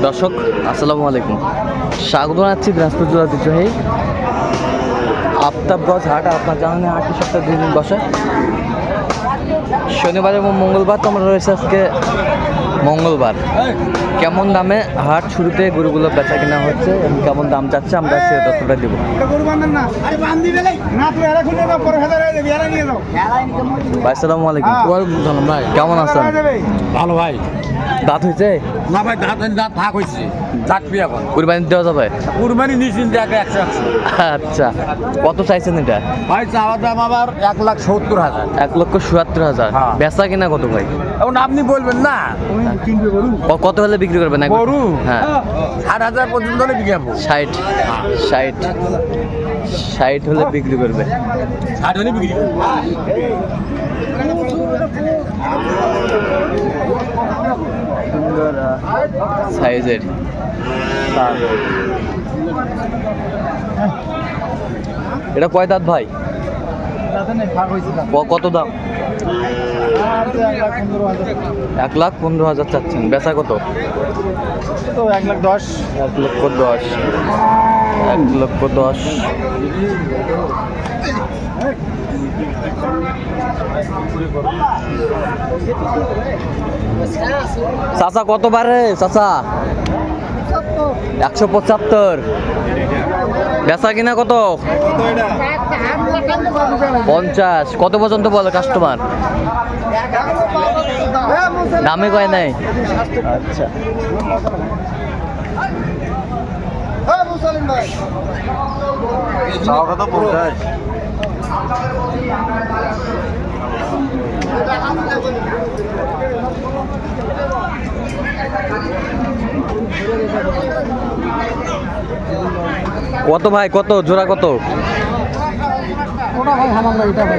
দর্শক আসসালামু আলাইকুম, স্বাগত জানাচ্ছি দিনাজপুর জেলার ঐতিহ্যবাহী আফতাবগঞ্জ হাট। আপনার জানেন হাটটি সপ্তাহে 2 দিন বসে, শনিবার এবং মঙ্গলবার। তো আমরা রয়েছে আজকে মঙ্গলবার। কেমন দামে হাট শুরুতে গরুগুলো বেচা কেনা হচ্ছে এবং কেমন দাম চাচ্ছে আমরা সে তথ্যটা দিব। ভাই আসসালামু আলাইকুম। ওয়ালাইকুম সালাম ভাই। কেমন আছেন? ভালো ভাই। দাঁত হয়েছে? না ভাই, দাঁত ভাগ হয়েছে, চাটবি এখন। কুরবানি দেওয়া যাবে? কুরবানি নিশ্চিন্তে 100। আচ্ছা, কত চাইছেন এটা? ভাই চাওয়ার দাম আবার 1,70,000। 1,70,000। হ্যাঁ। বেচা কিনা কত ভাই? এখন আপনি বলবেন না কত হলে বিক্রি করবেন? গরু হ্যাঁ 60,000 পর্যন্ত হলে বিকাবো। 60 হলে বিক্রি করবে। 60 হলে বিক্রি করবো। সুন্দর সাইজের এটা কয় দাঁত ভাই? কত দাম? 1,15,000 চাচ্ছেন। বেচা কত? 1,10,000। 1,10,000। 1,10,000। চাচা কত বারে? চাচা 175। বেচা কিনা কত? 50। কত পর্যন্ত বলে কাস্টমার? দামে কয় নাই। আচ্ছা, কত? 50। কত ভাই? কত জোড়া? কত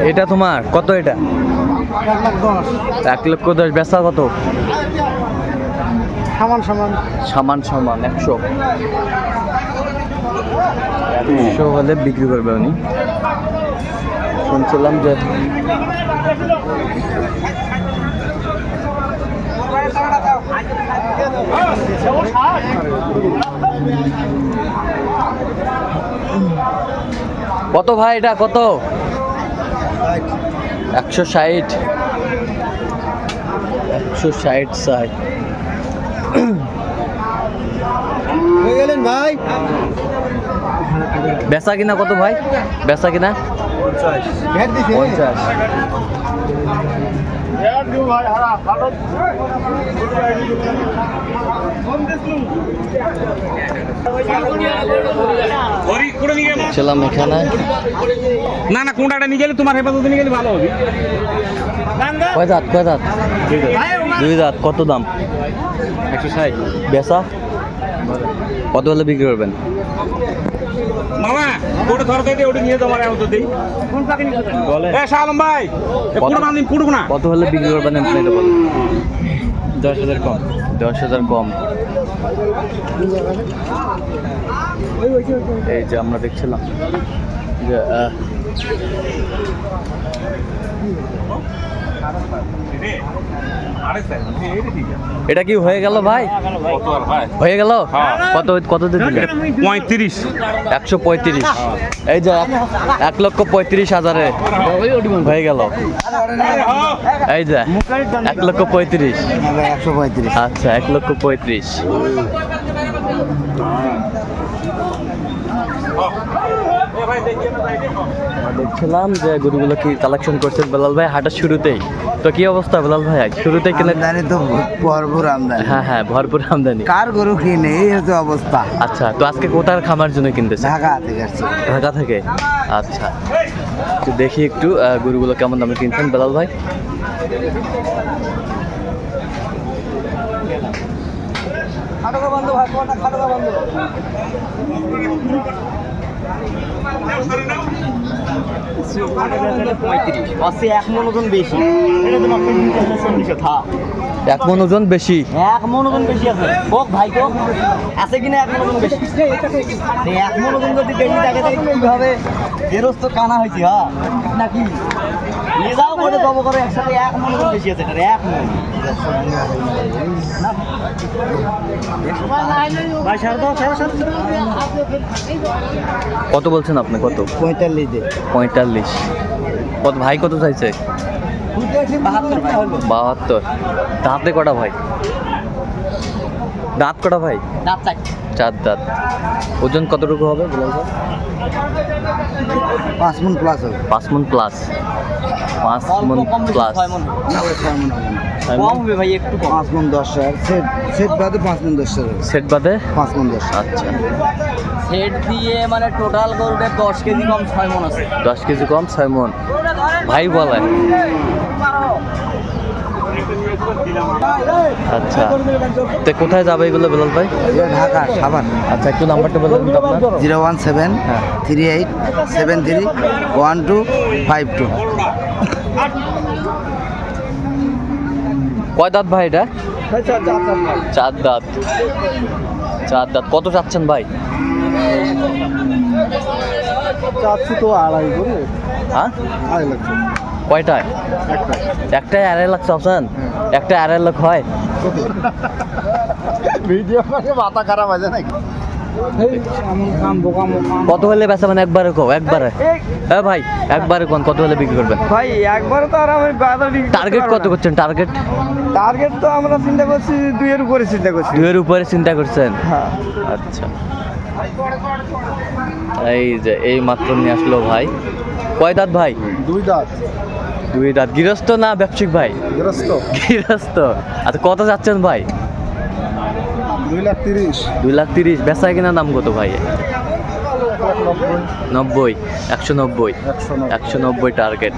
এটা তোমার? কত এটা? 1,10,000। বেচা কত? সমান 100 হলে বিক্রি করবে উনি। শুনছিলাম যে কত ভাই এটা? কত? 160। 160 চাই। ভাই বেচা কিনা কত ভাই? বেচা কিনা 50। ছিলাম এখানে। না কোনটা নিয়ে গেলে তোমার হেফাজতে নিয়ে গেলে ভালো হবে। কয় দাঁত? 2 দাঁত। কত দাম? 160। বেচা কত হলে বিক্রি করবেন? মামা ওটা ধর দে, ওটা নিয়ে তোমার আউট দেই। কোন পাকে নিয়ে বলে? এ শালম ভাই, কোন মাল নিন পুড়ব না। কত হলে বিক্রি করবেন আপনি এটা বলেন? 10,000 কম। 10,000 কম। এই যে আমরা দেখছিলাম যে এটা কি হয়ে গেল ভাই? হয়ে গেল? কত দিলেন? 35। 135। এই যে 1,35,000 হয়ে গেল। এই যে 1,35,000। 135। আচ্ছা, 1,35,000। দেখছিলাম যে গরুগুলো কি কালেকশন করছেন বেলাল ভাই হাটের শুরুতেই। তো কি অবস্থা বেলাল ভাই? শুরুতেই কিনে? আমদানি তো ভরপুর আমদানি। হ্যাঁ ভরপুর আমদানি। কার গরু কিনে এই হচ্ছে অবস্থা। আচ্ছা, তো আজকে কোথার খামার জন্য কিনতেছে? ঢাকা থেকে আসছে। ঢাকা থেকে। আচ্ছা, তো দেখি একটু গরুগুলো কেমন দামে কিনছেন বেলাল ভাই। এক মন ওজন বেশি। এক মন ওজন বেশি। এক মন ওজন বেশি আছে। হোক ভাই হোক, আছে কিনা এক মন ওজন বেশি? এক মন ওজন যদি বেশি থাকে তাহলে কিভাবে গেরস্ত কানা হয়েছে? হ্যাঁ নাকি নিয়ে যাও ওটা জব করে একসাথে 1 মন বেশি আছে এটা 1 মন ভাই সার দাও সার কত বলছেন আপনি? কত? 45 দে 45। কত ভাই কত চাইছে? 72। দাঁতে কটা ভাই? দাঁত কটা ভাই? দাঁত চাই 4 দাঁত। ওজন কতটুকু হবে বলেন তো? 5 মন প্লাস হবে 5 মন প্লাস। 5 মন প্লাস। 6 মন কম হবে ভাই একটু কম 5 মন 10 টাকা সেট বাদে 5 মন 10 টাকা সেট বাদে 5 মন 10 আচ্ছা। সেট দিয়ে মানে টোটাল গরুতে 10 কেজি কম 6 মন আছে 10 কেজি কম 6 মন ভাই বলে। আচ্ছা, তো কোথায় যাবে এগুলো বেলাল ভাই? ঢাকা সাভার আচ্ছা, একটু নাম্বারটা বলুন তো আপনার। 017 হ্যাঁ। 38 73 1252 কয় দাঁত ভাই এটা? 4 দাঁত। 4 দাঁত। কত চাচ্ছেন ভাই? চাচ্ছি তো 2.5 করে হ্যাঁ, 2.5 লাখ কয়টায়? একটাই 2.5 লাখ চাচ্ছেন? একটা 2.5 লাখ হয়? ভিডিও করে মাথা খারাপ আছে নাকি কত হলে বেচা মানে একবারে কও, একবারে। হ্যাঁ ভাই, একবারে কোন কত হলে বিক্রি করবেন? ভাই একবারে তো আর আমি বাজার টার্গেট কত করছেন? টার্গেট টার্গেট তো আমরা চিন্তা করছি 2 এর উপরে চিন্তা করছি 2 এর উপরে চিন্তা করছেন? হ্যাঁ আচ্ছা, এই যে এই মাত্র নিয়ে আসলো ভাই। কয় দাঁত ভাই? 2 দাঁত 2 দাঁত। গৃহস্থ না ব্যবসায়িক ভাই? গ্রস্ত গৃহস্থ। আচ্ছা, কত যাচ্ছেন ভাই? 2,30,000 2,30,000। বেচা কিনা দাম কত ভাই? 90। 190। 190 টার্গেট।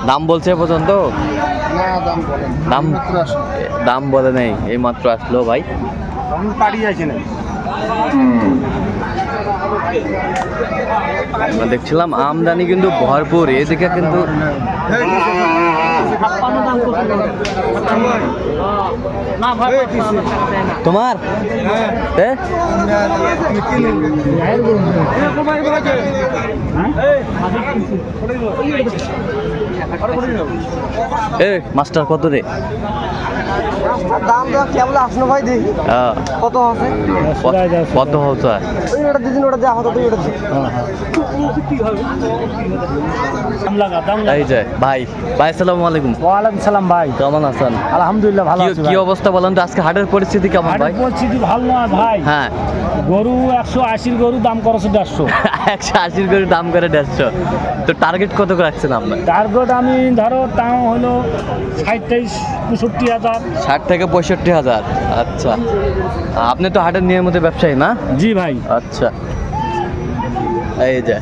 দাম বলছে এ পর্যন্ত? না দাম বলেন দাম দাম বলে নেই, এই মাত্র আসলো ভাই। আমি পাড়ি যাইছি না আমরা দেখছিলাম আমদানি কিন্তু ভরপুর, এদিকে কিন্তু তোমার এ? এ মাস্টার কত রে? দাম তো কেবল আসলো ভাই দেখি হ্যাঁ, কত আছে কত হচ্ছে? ওই ওটা দিদিন ওটা যা হতো তুই ওটা দে এই যে ভাই, ভাই আসসালামু আলাইকুম। ওয়ালাইকুম সালাম ভাই, কেমন আছেন? আলহামদুলিল্লাহ ভালো আছি কি ভাই। অবস্থা বলেন তো, আজকে হাটের পরিস্থিতি কেমন ভাই? হাটের পরিস্থিতি ভালো নয় ভাই। হ্যাঁ, গরু 180 গরু দাম করছে 150। 180 করে দাম করে 150। তো টার্গেট কত করে রাখছেন আপনার? টার্গেট আমি ধরো দাম হলো 60-65 হাজার। 60 থেকে 65,000। আচ্ছা, আপনি তো হাটের নিয়মিত ব্যবসায়ী না? জি ভাই। আচ্ছা, এই যে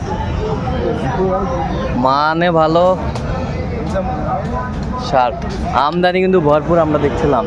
মানে ভালো শার্ট, আমদানি কিন্তু ভরপুর আমরা দেখছিলাম।